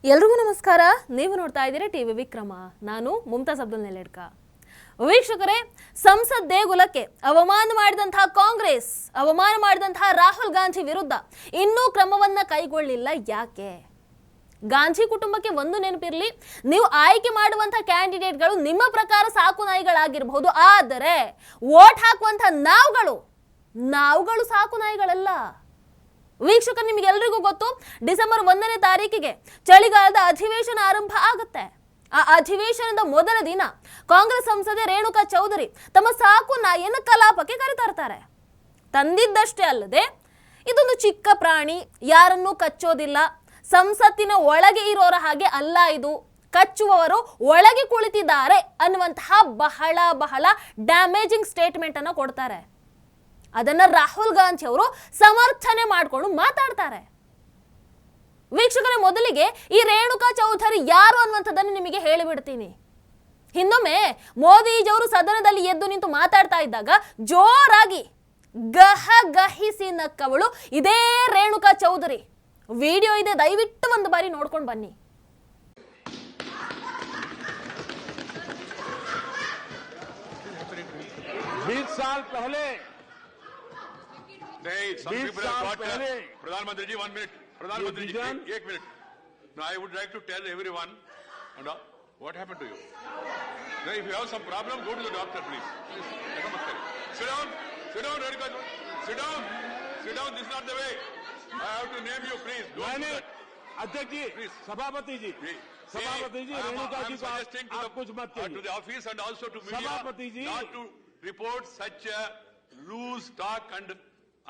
ಎಲ್ರಿಗೂ ನಮಸ್ಕಾರ. ನೀವು ನೋಡ್ತಾ ಇದ್ದೀರಾ ಟಿವಿ ವಿಕ್ರಮ. ನಾನು ಮುಮ್ತಾಜ್ ಅಬ್ದುಲ್ ನೆಲೆಡ್ಕ. ವೀಕ್ಷಕರೇ, ಸಂಸತ್ ದೇಗುಲಕ್ಕೆ ಅವಮಾನ ಮಾಡಿದಂತಹ ಕಾಂಗ್ರೆಸ್, ಅವಮಾನ ಮಾಡಿದಂತಹ ರಾಹುಲ್ ಗಾಂಧಿ ವಿರುದ್ಧ ಇನ್ನೂ ಕ್ರಮವನ್ನ ಕೈಗೊಳ್ಳಿಲ್ಲ. ಯಾಕೆ? ಗಾಂಧಿ ಕುಟುಂಬಕ್ಕೆ ಒಂದು ನೆನಪಿರಲಿ, ನೀವು ಆಯ್ಕೆ ಮಾಡುವಂತಹ ಕ್ಯಾಂಡಿಡೇಟ್ಗಳು ನಿಮ್ಮ ಪ್ರಕಾರ ಸಾಕು ನಾಯಿಗಳಾಗಿರಬಹುದು, ಆದರೆ ವೋಟ್ ಹಾಕುವಂತಹ ನಾವುಗಳು ಸಾಕು ನಾಯಿಗಳಲ್ಲ. ವೀಕ್ಷಕ, ನಿಮಗೆಲ್ಲರಿಗೂ ಗೊತ್ತು, ಡಿಸೆಂಬರ್ 1ನೇ ತಾರೀಕಿಗೆ ಚಳಿಗಾಲದ ಅಧಿವೇಶನ ಆರಂಭ ಆಗುತ್ತೆ. ಆ ಅಧಿವೇಶನದ ಮೊದಲ ದಿನ ಕಾಂಗ್ರೆಸ್ ಸಂಸದೆ ರೇಣುಕಾ ಚೌಧರಿ ತಮ್ಮ ಸಾಕು ನಾಯಿಯನ್ನು ಕಲಾಪಕ್ಕೆ ಕರೆತರ್ತಾರೆ. ತಂದಿದ್ದಷ್ಟೇ ಅಲ್ಲದೆ, ಇದೊಂದು ಚಿಕ್ಕ ಪ್ರಾಣಿ, ಯಾರನ್ನೂ ಕಚ್ಚೋದಿಲ್ಲ, ಸಂಸತ್ತಿನ ಒಳಗೆ ಇರೋರ ಹಾಗೆ ಅಲ್ಲ, ಇದು ಕಚ್ಚುವವರು ಒಳಗೆ ಕುಳಿತಿದ್ದಾರೆ ಅನ್ನುವಂತಹ ಬಹಳ ಡ್ಯಾಮೇಜಿಂಗ್ ಸ್ಟೇಟ್ಮೆಂಟ್ ಅನ್ನು ಕೊಡ್ತಾರೆ. ಅದನ್ನ ರಾಹುಲ್ ಗಾಂಧಿ ಅವರು ಸಮರ್ಥನೆ ಮಾಡಿಕೊಂಡು ಮಾತಾಡ್ತಾರೆ. ವೀಕ್ಷಕರೇ, ಮೊದಲಿಗೆ ಈ ರೇಣುಕಾ ಚೌಧರಿ ಯಾರು ಅನ್ನುವಂಥದ್ದನ್ನು ನಿಮಗೆ ಹೇಳಿಬಿಡ್ತೀನಿ. ಹಿಂದೊಮ್ಮೆ ಮೋದಿಜಿಯವರು ಸದನದಲ್ಲಿ ಎದ್ದು ನಿಂತು ಮಾತಾಡ್ತಾ ಇದ್ದಾಗ ಜೋರಾಗಿ ಗಹಿಸಿ ನಕ್ಕವಳು ಇದೇ ರೇಣುಕಾ ಚೌಧರಿ. ವಿಡಿಯೋ ಇದೆ, ದಯವಿಟ್ಟು ಒಂದು ಬಾರಿ ನೋಡ್ಕೊಂಡು ಬನ್ನಿ. प्रधानमंत्री जी 1 मिनट. प्रधानमंत्री जी 1 minute. Now I would like to tell everyone, what happened to you? Now, if you have some problem, go to the doctor, please. Sit down. Sit down, Redika. Sit down. Sit down. This is not the way. I have to name you, please. Don't do that. अध्यक्ष जी, please. सभापति जी, रेणुका जी को आप कुछ मत कहिए. To the office and also to media, सभापति जी, not to report such a loose talk and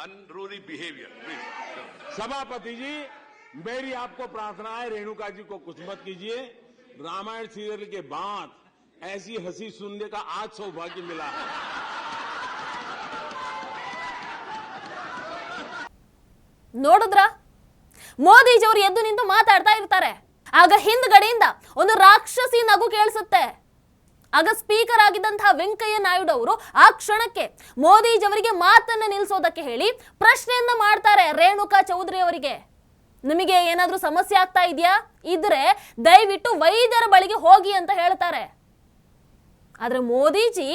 unruly behavior, please. सभापति जी, मेरी आपको प्रार्थना है, रेणुका जी को कुछ मत कीजिए. रामायण सीरियल के बाद ऐसी हंसी सुनने का आज सौभाग्य मिला है. ನೋಡಿದ್ರ, ಮೋದಿಜಿಯವರು ಎದ್ದು ನಿಂತು ಮಾತಾಡ್ತಾ ಇರ್ತಾರೆ. ಆಗ ಹಿಂದ್ಗಡೆಯಿಂದ ಒಂದು ರಾಕ್ಷಸಿ ನಗು ಕೇಳಿಸುತ್ತೆ. ಆಗ ಸ್ಪೀಕರ್ ಆಗಿದ್ದಂತಹ ವೆಂಕಯ್ಯ ನಾಯ್ಡು ಅವರು ಆ ಕ್ಷಣಕ್ಕೆ ಮೋದಿಜಿಯವರಿಗೆ ಮಾತನ್ನ ನಿಲ್ಲಿಸೋದಕ್ಕೆ ಹೇಳಿ ಪ್ರಶ್ನೆಯನ್ನ ಮಾಡ್ತಾರೆ ರೇಣುಕಾ ಚೌಧರಿ ಅವರಿಗೆ. ನಿಮಗೆ ಏನಾದ್ರೂ ಸಮಸ್ಯೆ ಆಗ್ತಾ ಇದೆಯಾ? ಇದ್ರೆ ದಯವಿಟ್ಟು ವೈದ್ಯರ ಬಳಿಗೆ ಹೋಗಿ ಅಂತ ಹೇಳ್ತಾರೆ. ಆದ್ರೆ ಮೋದಿಜಿ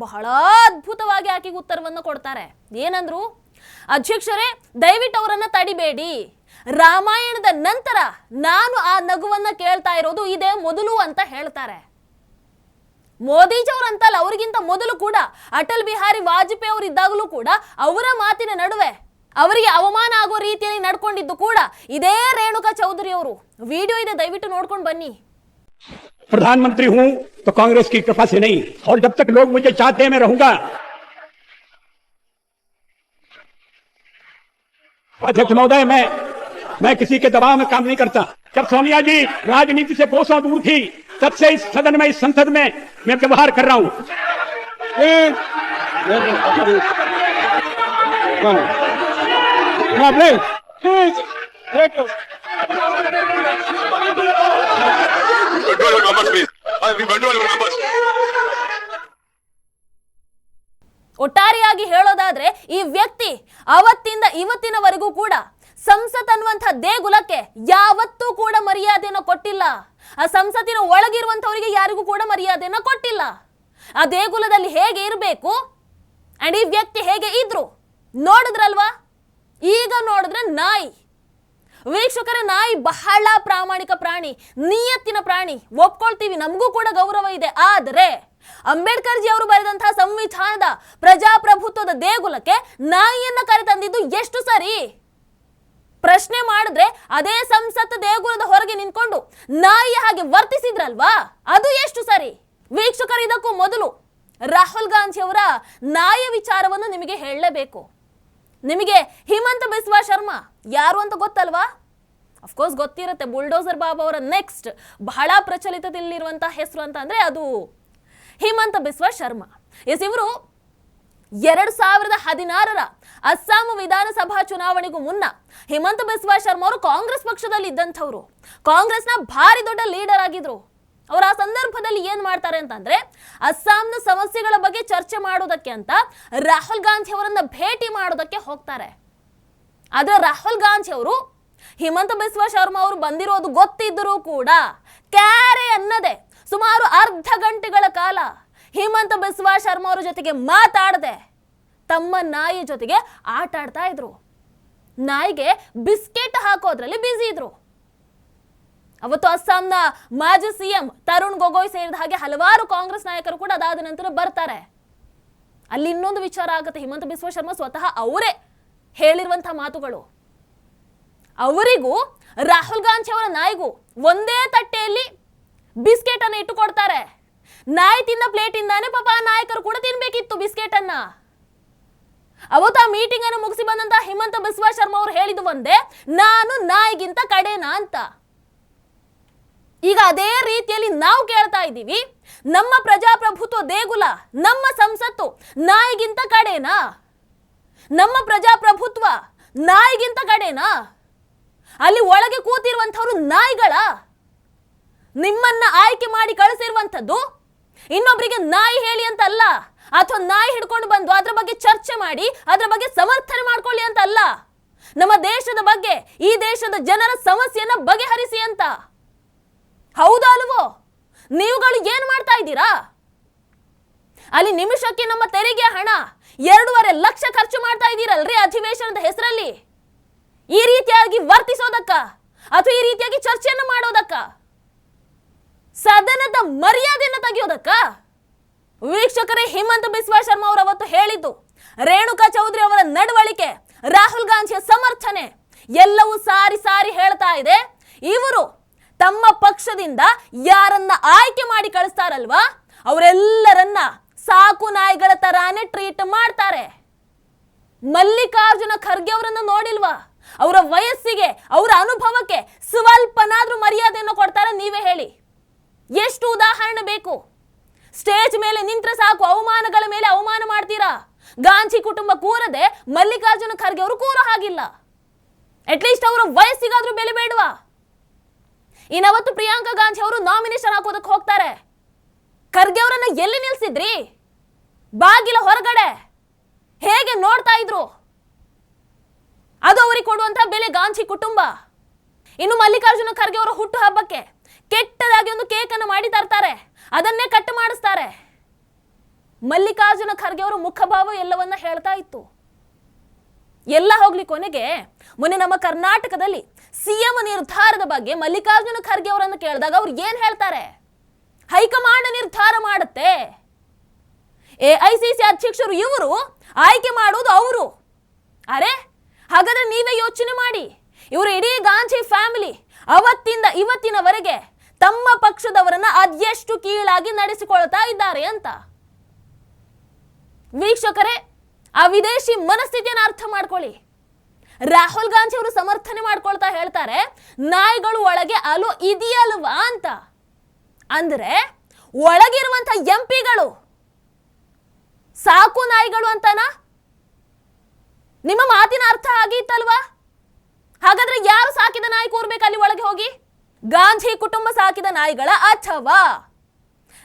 ಬಹಳ ಅದ್ಭುತವಾಗಿ ಆಕೆಗೆ ಉತ್ತರವನ್ನು ಕೊಡ್ತಾರೆ. ಏನಂದ್ರು? ಅಧ್ಯಕ್ಷರೇ, ದಯವಿಟ್ಟು ಅವರನ್ನ ತಡಿಬೇಡಿ. ರಾಮಾಯಣದ ನಂತರ ನಾನು ಆ ನಗುವನ್ನ ಕೇಳ್ತಾ ಇರೋದು ಇದೇ ಮೊದಲು ಅಂತ ಹೇಳ್ತಾರೆ. ಮೋದಿಜಿ ಅವರಂತಲ್ಲ, ಅವರಿಗಿಂತ ಮೊದಲು ಕೂಡ ಅಟಲ್ ಬಿಹಾರಿ ವಾಜಪೇಯಿ ಅವರು ಇದ್ದಾಗಲೂ ಕೂಡ ಅವರ ಮಾತಿನ ನಡುವೆ ಅವರಿಗೆ ಅವಮಾನ ಆಗೋ ರೀತಿಯಲ್ಲಿ ನಡ್ಕೊಂಡಿದ್ದು ಕೂಡ ಇದೇ ರೇಣುಕಾ ಚೌಧರಿ ಅವರು. ವಿಡಿಯೋ ಇದೆ, ದಯವಿಟ್ಟು ನೋಡ್ಕೊಂಡು ಬನ್ನಿ. प्रधानमंत्री हूं तो कांग्रेस की कृपा से नहीं, और जब तक लोग मुझे चाहते हैं मैं रहूंगा. अध्यक्ष महोदय, मैं किसी के दबाव में काम नहीं करता. जब सोनिया जी राजनीति से कोसों दूर थी, तब से इस सदन में, इस संसद में मैं व्यवहार कर रहा हूं. ಒಟ್ಟಾರೆಯಾಗಿ ಹೇಳೋದಾದ್ರೆ, ಈ ವ್ಯಕ್ತಿ ಅವತ್ತಿಂದ ಇವತ್ತಿನವರೆಗೂ ಕೂಡ ಸಂಸತ್ ಅನ್ನುವಂಥ ದೇಗುಲಕ್ಕೆ ಯಾವತ್ತೂ ಕೂಡ ಮರ್ಯಾದೆಯನ್ನು ಕೊಟ್ಟಿಲ್ಲ. ಆ ಸಂಸತ್ತಿನ ಒಳಗಿರುವಂತವರಿಗೆ ಯಾರಿಗೂ ಕೂಡ ಮರ್ಯಾದೆಯನ್ನು ಕೊಟ್ಟಿಲ್ಲ. ಆ ದೇಗುಲದಲ್ಲಿ ಹೇಗೆ ಇರಬೇಕು ಅಂಡ್ ಈ ವ್ಯಕ್ತಿ ಹೇಗೆ ಇದ್ರು ನೋಡಿದ್ರಲ್ವಾ? ಈಗ ನೋಡಿದ್ರೆ ನಾಯಿ. ವೀಕ್ಷಕರ, ನಾಯಿ ಬಹಳ ಪ್ರಾಮಾಣಿಕ ಪ್ರಾಣಿ, ನಿಯತ್ತಿನ ಪ್ರಾಣಿ, ಒಪ್ಕೊಳ್ತೀವಿ, ನಮಗೂ ಕೂಡ ಗೌರವ ಇದೆ. ಆದರೆ ಅಂಬೇಡ್ಕರ್ ಜಿ ಅವರು ಬರೆದಂತಹ ಸಂವಿಧಾನದ ಪ್ರಜಾಪ್ರಭುತ್ವದ ದೇಗುಲಕ್ಕೆ ನಾಯಿಯನ್ನ ಕರೆತಂದಿದ್ದು ಎಷ್ಟು ಸರಿ? ಪ್ರಶ್ನೆ ಮಾಡಿದ್ರೆ ಅದೇ ಸಂಸತ್ ದೇಗುಲದ ಹೊರಗೆ ನಿಂತ್ಕೊಂಡು ನಾಯಿ ಹಾಗೆ ವರ್ತಿಸಿದ್ರಲ್ವಾ, ಅದು ಎಷ್ಟು ಸರಿ? ವೀಕ್ಷಕರು, ಇದಕ್ಕೂ ಮೊದಲು ರಾಹುಲ್ ಗಾಂಧಿ ಅವರ ನಾಯಿ ವಿಚಾರವನ್ನು ನಿಮಗೆ ಹೇಳಲೇಬೇಕು. ನಿಮಗೆ ಹಿಮಂತ ಬಿಸ್ವಾ ಶರ್ಮಾ ಯಾರು ಅಂತ ಗೊತ್ತಲ್ವಾ? ಅಫ್ಕೋರ್ಸ್ ಗೊತ್ತಿರುತ್ತೆ. ಬುಲ್ಡೋಸರ್ ಬಾಬು ಅವರ ನೆಕ್ಸ್ಟ್ ಬಹಳ ಪ್ರಚಲಿತದಲ್ಲಿರುವಂತಹ ಹೆಸರು ಅಂತ ಅಂದ್ರೆ ಅದು ಹಿಮಂತ ಬಿಸ್ವಾ ಶರ್ಮಾ. ಇವರು 2016ರ ಅಸ್ಸಾಂ ವಿಧಾನಸಭಾ ಚುನಾವಣೆಗೂ ಮುನ್ನ ಹಿಮಂತ ಬಿಸ್ವಾ ಶರ್ಮಾ ಅವರು ಕಾಂಗ್ರೆಸ್ ಪಕ್ಷದಲ್ಲಿ ಇದ್ದಂಥವ್ರು, ಕಾಂಗ್ರೆಸ್ನ ಭಾರಿ ದೊಡ್ಡ ಲೀಡರ್ ಆಗಿದ್ರು. ಅವರು ಆ ಸಂದರ್ಭದಲ್ಲಿ ಏನ್ ಮಾಡ್ತಾರೆ ಅಂತಂದ್ರೆ, ಅಸ್ಸಾಂನ ಸಮಸ್ಯೆಗಳ ಬಗ್ಗೆ ಚರ್ಚೆ ಮಾಡೋದಕ್ಕೆ ಅಂತ ರಾಹುಲ್ ಗಾಂಧಿ ಅವರನ್ನ ಭೇಟಿ ಮಾಡೋದಕ್ಕೆ ಹೋಗ್ತಾರೆ. ಆದ್ರೆ ರಾಹುಲ್ ಗಾಂಧಿ ಅವರು ಹಿಮಂತ ಬಿಸ್ವಾ ಶರ್ಮಾ ಅವರು ಬಂದಿರೋದು ಗೊತ್ತಿದ್ದರೂ ಕೂಡ ಕ್ಯಾರೆ ಅನ್ನದೆ ಸುಮಾರು ಅರ್ಧ ಗಂಟೆಗಳ ಕಾಲ ಹಿಮಂತ ಬಿಸ್ವಾ ಶರ್ಮಾ ಅವರ ಜೊತೆಗೆ ಮಾತಾಡದೆ ತಮ್ಮ ನಾಯಿ ಜೊತೆಗೆ ಆಟ ಆಡ್ತಾ ಇದ್ರು. ನಾಯಿಗೆ ಬಿಸ್ಕೆಟ್ ಹಾಕೋದ್ರಲ್ಲಿ ಬ್ಯುಸಿ ಇದ್ರು. ಅವತ್ತು ಅಸ್ಸಾಂನ ಮಾಜಿ ಸಿಎಂ ತರುಣ್ ಗೊಗೊಯ್ ಸೇರಿದ ಹಾಗೆ ಹಲವಾರು ಕಾಂಗ್ರೆಸ್ ನಾಯಕರು ಕೂಡ ಅದಾದ ನಂತರ ಬರ್ತಾರೆ. ಅಲ್ಲಿ ಇನ್ನೊಂದು ವಿಚಾರ ಆಗುತ್ತೆ. ಹಿಮಂತ ಬಿಸ್ವಾ ಶರ್ಮಾ ಸ್ವತಃ ಅವರೇ ಹೇಳಿರುವಂತಹ ಮಾತುಗಳು. ಅವರಿಗೂ ರಾಹುಲ್ ಗಾಂಧಿ ಅವರ ನಾಯಿಗೂ ಒಂದೇ ತಟ್ಟೆಯಲ್ಲಿ ಬಿಸ್ಕೆಟ್ ಅನ್ನು ಇಟ್ಟುಕೊಡ್ತಾರೆ. ನಾಯಿ ತಿಂದ ಪ್ಲೇಟ್ ಇಂದಾನೆ ಪಾಪ ನಾಯಕರು ಕೂಡ ತಿನ್ಬೇಕಿತ್ತು ಬಿಸ್ಕೆಟ್ ಅನ್ನ. ಅವತ್ತು ಆ ಮೀಟಿಂಗ್ ಅನ್ನು ಮುಗಿಸಿ ಬಂದಂತಹ ಹಿಮಂತ ಬಿಸ್ವಾ ಶರ್ಮಾ ಅವರು ಹೇಳಿದ್ದು ಒಂದೇ, ನಾನು ನಾಯಿಗಿಂತ ಕಡೆನಾ ಅಂತ. ಈಗ ಅದೇ ರೀತಿಯಲ್ಲಿ ನಾವು ಕೇಳ್ತಾ ಇದ್ದೀವಿ, ನಮ್ಮ ಪ್ರಜಾಪ್ರಭುತ್ವ ದೇಗುಲ, ನಮ್ಮ ಸಂಸತ್ತು ನಾಯಿಗಿಂತ ಕಡೆನಾ? ನಮ್ಮ ಪ್ರಜಾಪ್ರಭುತ್ವ ನಾಯಿಗಿಂತ ಕಡೆನಾ? ಅಲ್ಲಿ ಒಳಗೆ ಕೂತಿರುವಂತವರು ನಾಯಿಗಳ? ನಿಮ್ಮನ್ನ ಆಯ್ಕೆ ಮಾಡಿ ಕಳಿಸಿರುವಂತದ್ದು ಇನ್ನೊಬ್ಬರಿಗೆ ನಾಯಿ ಹೇಳಿ ಅಂತ ಅಲ್ಲ, ಅಥವಾ ನಾಯಿ ಹಿಡ್ಕೊಂಡು ಬಂದು ಅದ್ರ ಬಗ್ಗೆ ಚರ್ಚೆ ಮಾಡಿ ಅದ್ರ ಬಗ್ಗೆ ಸಮರ್ಥನೆ ಮಾಡ್ಕೊಳ್ಳಿ ಅಂತ ಅಲ್ಲ, ನಮ್ಮ ದೇಶದ ಬಗ್ಗೆ, ಈ ದೇಶದ ಜನರ ಸಮಸ್ಯೆಯನ್ನ ಬಗೆಹರಿಸಿ ಅಂತ. ಹೌದಾ ಅಲ್ವೋ? ನೀವುಗಳು ಏನ್ ಮಾಡ್ತಾ ಇದ್ದೀರಾ? ಅಲ್ಲಿ ನಿಮಿಷಕ್ಕೆ ನಮ್ಮ ತೆರಿಗೆ ಹಣ 2.5 ಲಕ್ಷ ಖರ್ಚು ಮಾಡ್ತಾ ಇದ್ದೀರಲ್ರಿ ಅಧಿವೇಶನದ ಹೆಸರಲ್ಲಿ. ಈ ರೀತಿಯಾಗಿ ವರ್ತಿಸೋದಕ್ಕ ಅಥವಾ ಈ ರೀತಿಯಾಗಿ ಚರ್ಚೆಯನ್ನು ಮಾಡೋದಕ್ಕ, ಸದನದ ಮರ್ಯಾದೆಯನ್ನು ತೆಗೆಯೋದಕ್ಕ? ವೀಕ್ಷಕರೇ, ಹಿಮಂತ ಬಿಸ್ವಾ ಶರ್ಮಾ ಅವರು ಅವತ್ತು ಹೇಳಿದ್ದು, ರೇಣುಕಾ ಚೌಧರಿ ಅವರ ನಡವಳಿಕೆ, ರಾಹುಲ್ ಗಾಂಧಿಯ ಸಮರ್ಥನೆ ಎಲ್ಲವೂ ಸಾರಿ ಸಾರಿ ಹೇಳ್ತಾ ಇದೆ. ಇವರು ತಮ್ಮ ಪಕ್ಷದಿಂದ ಯಾರನ್ನ ಆಯ್ಕೆ ಮಾಡಿ ಕಳಿಸ್ತಾರಲ್ವಾ, ಅವರೆಲ್ಲರನ್ನ ಸಾಕು ನಾಯಿಗಳ ತರಾನೇ ಟ್ರೀಟ್ ಮಾಡ್ತಾರೆ. ಮಲ್ಲಿಕಾರ್ಜುನ ಖರ್ಗೆ ಅವರನ್ನ ನೋಡಿಲ್ವಾ? ಅವರ ವಯಸ್ಸಿಗೆ, ಅವರ ಅನುಭವಕ್ಕೆ ಸ್ವಲ್ಪನಾದ್ರೂ ಮರ್ಯಾದೆಯನ್ನು ಕೊಡ್ತಾರೆ? ನೀವೇ ಹೇಳಿ. ಎಷ್ಟು ಉದಾಹರಣೆ ಬೇಕು? ಸ್ಟೇಜ್ ಮೇಲೆ ನಿಂತ್ರೆ ಸಾಕು ಅವಮಾನಗಳ ಮೇಲೆ ಅವಮಾನ ಮಾಡ್ತೀರಾ. ಗಾಂಧಿ ಕುಟುಂಬ ಕೂರದೆ ಮಲ್ಲಿಕಾರ್ಜುನ ಖರ್ಗೆ ಅವರು ಕೂರೋ ಹಾಗಿಲ್ಲ. ಅಟ್ಲೀಸ್ಟ್ ಅವರ ವಯಸ್ಸಿಗಾದ್ರೂ ಬೆಲೆ ಬೇಡವಾ? ಇನ್ನವತ್ತು ಪ್ರಿಯಾಂಕಾ ಗಾಂಧಿ ಅವರು ನಾಮಿನೇಷನ್ ಹಾಕೋದಕ್ಕೆ ಹೋಗ್ತಾರೆ. ಖರ್ಗೆ ಅವರನ್ನ ಎಲ್ಲಿ ನಿಲ್ಸಿದ್ರಿ? ಬಾಗಿಲ ಹೊರಗಡೆ ಹೇಗೆ ನೋಡ್ತಾ ಇದ್ರು? ಅದು ಅವರಿಗೆ ಕೊಡುವಂತಹ ಬೆಲೆ ಗಾಂಧಿ ಕುಟುಂಬ. ಇನ್ನು ಮಲ್ಲಿಕಾರ್ಜುನ ಖರ್ಗೆ ಅವರ ಹುಟ್ಟು ಹಬ್ಬಕ್ಕೆ ಕೆಟ್ಟದಾಗಿ ಒಂದು ಕೇಕ್ ಅನ್ನು ಮಾಡಿ ತರ್ತಾರೆ, ಅದನ್ನೇ ಕಟ್ ಮಾಡಿಸ್ತಾರೆ. ಮಲ್ಲಿಕಾರ್ಜುನ ಖರ್ಗೆ ಅವರ ಮುಖಭಾವ ಎಲ್ಲವನ್ನ ಹೇಳ್ತಾ ಇತ್ತು. ಎಲ್ಲ ಹೋಗ್ಲಿ, ಕೊನೆಗೆ ಮೊನ್ನೆ ನಮ್ಮ ಕರ್ನಾಟಕದಲ್ಲಿ ಸಿಎಂ ನಿರ್ಧಾರದ ಬಗ್ಗೆ ಮಲ್ಲಿಕಾರ್ಜುನ ಖರ್ಗೆ ಅವರನ್ನು ಕೇಳಿದಾಗ ಅವ್ರು ಏನ್ ಹೇಳ್ತಾರೆ? ಹೈಕಮಾಂಡ್ ನಿರ್ಧಾರ ಮಾಡುತ್ತೆ, ಎಐಸಿಸಿ ಅಧ್ಯಕ್ಷರು ಇವರು, ಆಯ್ಕೆ ಮಾಡೋದು ಅವರು. ಅರೆ, ಹಾಗಾದ್ರೆ ನೀವೇ ಯೋಚನೆ ಮಾಡಿ, ಇವರು ಇಡೀ ಗಾಂಧಿ ಫ್ಯಾಮಿಲಿ ಅವತ್ತಿಂದ ಇವತ್ತಿನವರೆಗೆ ತಮ್ಮ ಪಕ್ಷದವರನ್ನ ಅದೆಷ್ಟು ಕೀಳಾಗಿ ನಡೆಸಿಕೊಳ್ತಾ ಇದ್ದಾರೆ ಅಂತ. ವೀಕ್ಷಕರೇ, ಆ ವಿದೇಶಿ ಮನಸ್ಥಿತಿಯನ್ನು ಅರ್ಥ ಮಾಡ್ಕೊಳ್ಳಿ. ರಾಹುಲ್ ಗಾಂಧಿ ಅವರು ಸಮರ್ಥನೆ ಮಾಡ್ಕೊಳ್ತಾ ಹೇಳ್ತಾರೆ, ನಾಯಿಗಳು ಒಳಗೆ ಅಲೋ ಇದೆಯಲ್ವಾ ಅಂತ. ಅಂದ್ರೆ ಒಳಗಿರುವಂತ ಎಂಪಿಗಳು ಸಾಕು ನಾಯಿಗಳು ಅಂತಾನಾ? ನಿಮ್ಮ ಮಾತಿನ ಅರ್ಥ ಆಗಿತ್ತಲ್ವಾ? ಹಾಗಾದ್ರೆ ಯಾರು ಸಾಕಿದ ನಾಯಿ ಕೂರ್ಬೇಕು ಅಲ್ಲಿ ಒಳಗೆ ಹೋಗಿ? ಗಾಂಧಿ ಕುಟುಂಬ ಸಾಕಿದ ನಾಯಿಗಳ, ಅಥವಾ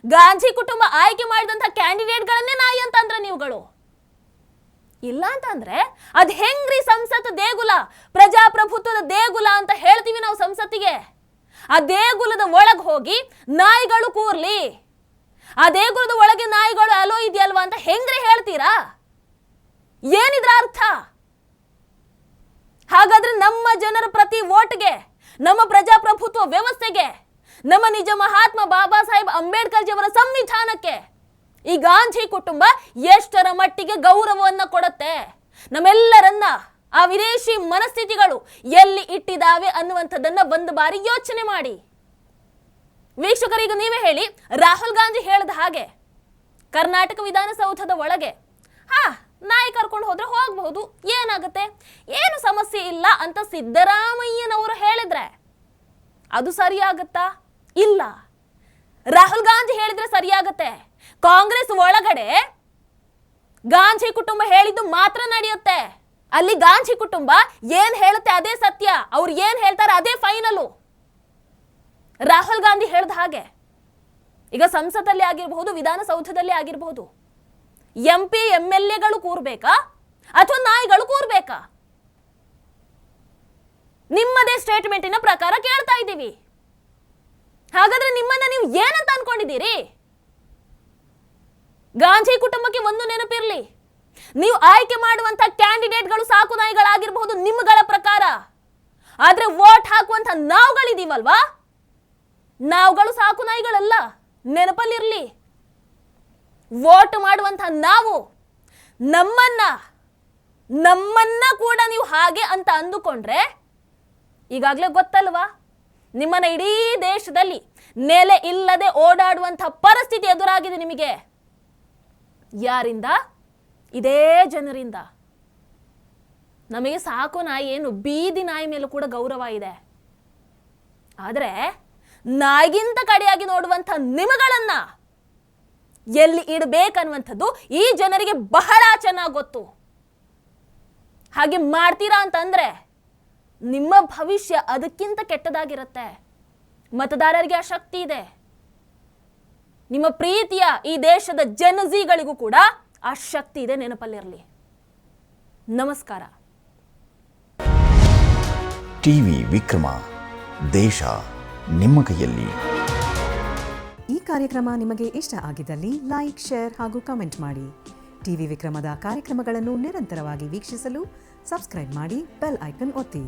ಗಾಂಧಿ ಕುಟುಂಬ ಆಯ್ಕೆ ಮಾಡಿದಂತ ಕ್ಯಾಂಡಿಡೇಟ್ಗಳನ್ನೇ ನಾಯಿ ಅಂತ ಅಂದ್ರೆ ನೀವುಗಳು? ಇಲ್ಲ ಅಂತಂದ್ರೆ ಅದ್ ಹೆಂಗ್ರಿ ಸಂಸತ್ ದೇಗುಲ, ಪ್ರಜಾಪ್ರಭುತ್ವದ ದೇಗುಲ ಅಂತ ಹೇಳ್ತೀವಿ ನಾವು ಸಂಸತ್ತಿಗೆ. ಆ ದೇಗುಲದ ಒಳಗೆ ಹೋಗಿ ನಾಯಿಗಳು ಕೂರ್ಲಿ, ಆ ದೇಗುಲದ ಒಳಗೆ ನಾಯಿಗಳು ಅಲೋ ಇದೆಯಲ್ವಾ ಅಂತ ಹೆಂಗ್ರಿ ಹೇಳ್ತೀರಾ? ಏನಿದ್ರ ಅರ್ಥ? ಹಾಗಾದ್ರೆ ನಮ್ಮ ಜನರ ಪ್ರತಿ ವೋಟ್ಗೆ, ನಮ್ಮ ಪ್ರಜಾಪ್ರಭುತ್ವ ವ್ಯವಸ್ಥೆಗೆ, ನಮ್ಮ ನಿಜ ಮಹಾತ್ಮ ಬಾಬಾ ಸಾಹೇಬ್ ಅಂಬೇಡ್ಕರ್ ಜಿಯವರ ಸಂವಿಧಾನಕ್ಕೆ ಈ ಗಾಂಧಿ ಕುಟುಂಬ ಎಷ್ಟರ ಮಟ್ಟಿಗೆ ಗೌರವವನ್ನ ಕೊಡುತ್ತೆ? ನಮ್ಮೆಲ್ಲರನ್ನ ಆ ವಿದೇಶಿ ಮನಸ್ಥಿತಿಗಳು ಎಲ್ಲಿ ಇಟ್ಟಿದ್ದಾವೆ ಅನ್ನುವಂಥದ್ದನ್ನ ಒಂದು ಬಾರಿ ಯೋಚನೆ ಮಾಡಿ. ವೀಕ್ಷಕರಿಗೆ ನೀವೇ ಹೇಳಿ, ರಾಹುಲ್ ಗಾಂಧಿ ಹೇಳಿದ ಹಾಗೆ ಕರ್ನಾಟಕ ವಿಧಾನಸೌಧದ ಒಳಗೆ ನಾಯಿ ಕರ್ಕೊಂಡು ಹೋದ್ರೆ ಹೋಗಬಹುದು, ಏನಾಗುತ್ತೆ, ಏನು ಸಮಸ್ಯೆ ಇಲ್ಲ ಅಂತ ಸಿದ್ದರಾಮಯ್ಯನವರು ಹೇಳಿದ್ರೆ ಅದು ಸರಿಯಾಗತ್ತಾ? ಇಲ್ಲ. ರಾಹುಲ್ ಗಾಂಧಿ ಹೇಳಿದ್ರೆ ಸರಿಯಾಗತ್ತೆ. ಕಾಂಗ್ರೆಸ್ ಒಳಗಡೆ ಗಾಂಧಿ ಕುಟುಂಬ ಹೇಳಿದ್ದು ಮಾತ್ರ ನಡೆಯುತ್ತೆ. ಅಲ್ಲಿ ಗಾಂಧಿ ಕುಟುಂಬ ಏನ್ ಹೇಳುತ್ತೆ ಅದೇ ಸತ್ಯ, ಅವ್ರು ಏನ್ ಹೇಳ್ತಾರೆ ಅದೇ ಫೈನಲು. ರಾಹುಲ್ ಗಾಂಧಿ ಹೇಳಿದ ಹಾಗೆ ಈಗ ಸಂಸತ್ತಲ್ಲಿ ಆಗಿರಬಹುದು, ವಿಧಾನಸೌಧದಲ್ಲಿ ಆಗಿರಬಹುದು, ಎಂಪಿ ಎಂಎಲ್ಎಗಳು ಕೂರ್ಬೇಕಾ ಅಥವಾ ನಾಯಿಗಳು ಕೂರ್ಬೇಕಾ? ನಿಮ್ಮದೇ ಸ್ಟೇಟ್ಮೆಂಟಿನ ಪ್ರಕಾರ ಕೇಳ್ತಾ ಇದ್ದೀವಿ. ಹಾಗಾದ್ರೆ ನಿಮ್ಮನ್ನ ನೀವು ಏನಂತ ಅನ್ಕೊಂಡಿದ್ದೀರಿ? ಗಾಂಧಿ ಕುಟುಂಬಕ್ಕೆ ಒಂದು ನೆನಪಿರ್ಲಿ, ನೀವು ಆಯ್ಕೆ ಮಾಡುವಂತ ಕ್ಯಾಂಡಿಡೇಟ್ಗಳು ಸಾಕು ನಾಯಿಗಳಾಗಿರಬಹುದು ನಿಮ್ಮಗಳ ಪ್ರಕಾರ, ಆದ್ರೆ ವೋಟ್ ಹಾಕುವಂತ ನಾವುಗಳಿದೀವಲ್ವಾ, ನಾವುಗಳು ಸಾಕು ನಾಯಿಗಳಲ್ಲ, ನೆನಪಲ್ಲಿರ್ಲಿ. ವೋಟ್ ಮಾಡುವಂತ ನಾವು ನಮ್ಮನ್ನ ಕೂಡ ನೀವು ಹಾಗೆ ಅಂತ ಅಂದುಕೊಂಡ್ರೆ, ಈಗಾಗಲೇ ಗೊತ್ತಲ್ವಾ, ನಿಮ್ಮನ್ನ ಇಡೀ ದೇಶದಲ್ಲಿ ನೆಲೆ ಇಲ್ಲದೆ ಓಡಾಡುವಂಥ ಪರಿಸ್ಥಿತಿ ಎದುರಾಗಿದೆ ನಿಮಗೆ. ಯಾರಿಂದ? ಇದೇ ಜನರಿಂದ. ನಮಗೆ ಸಾಕು ನಾಯಿ ಏನು, ಬೀದಿ ನಾಯಿ ಮೇಲೂ ಕೂಡ ಗೌರವ ಇದೆ. ಆದರೆ ನಾಯಿಗಿಂತ ಕಡೆಯಾಗಿ ನೋಡುವಂಥ ನಿಮಗಳನ್ನ ಎಲ್ಲಿ ಇಡಬೇಕನ್ನುವಂಥದ್ದು ಈ ಜನರಿಗೆ ಬಹಳ ಚೆನ್ನಾಗಿ ಗೊತ್ತು. ಹಾಗೆ ಮಾಡ್ತೀರಾ ಅಂತಂದ್ರೆ ನಿಮ್ಮ ಭವಿಷ್ಯ ಅದಕ್ಕಿಂತ ಕೆಟ್ಟದಾಗಿರುತ್ತೆ. ಮತದಾರರಿಗೆ ಆ ಶಕ್ತಿ ಇದೆ. ನಿಮ್ಮ ಪ್ರೀತಿಯ ಈ ದೇಶದ ಜನಜಿಗಳಿಗೂ ಕೂಡ ಆ ಶಕ್ತಿ ಇದೆ, ನೆನಪಲ್ಲಿರಲಿ. ನಮಸ್ಕಾರ. ಟಿವಿ ವಿಕ್ರಮ, ದೇಶ ನಿಮ್ಮ ಕೈಯಲ್ಲಿ. ಈ ಕಾರ್ಯಕ್ರಮ ನಿಮಗೆ ಇಷ್ಟ ಆಗಿದ್ದಲ್ಲಿ ಲೈಕ್, ಶೇರ್ ಹಾಗೂ ಕಮೆಂಟ್ ಮಾಡಿ. ಟಿವಿ ವಿಕ್ರಮದ ಕಾರ್ಯಕ್ರಮಗಳನ್ನು ನಿರಂತರವಾಗಿ ವೀಕ್ಷಿಸಲು ಸಬ್ಸ್ಕ್ರೈಬ್ ಮಾಡಿ, ಬೆಲ್ ಐಕನ್ ಒತ್ತಿ.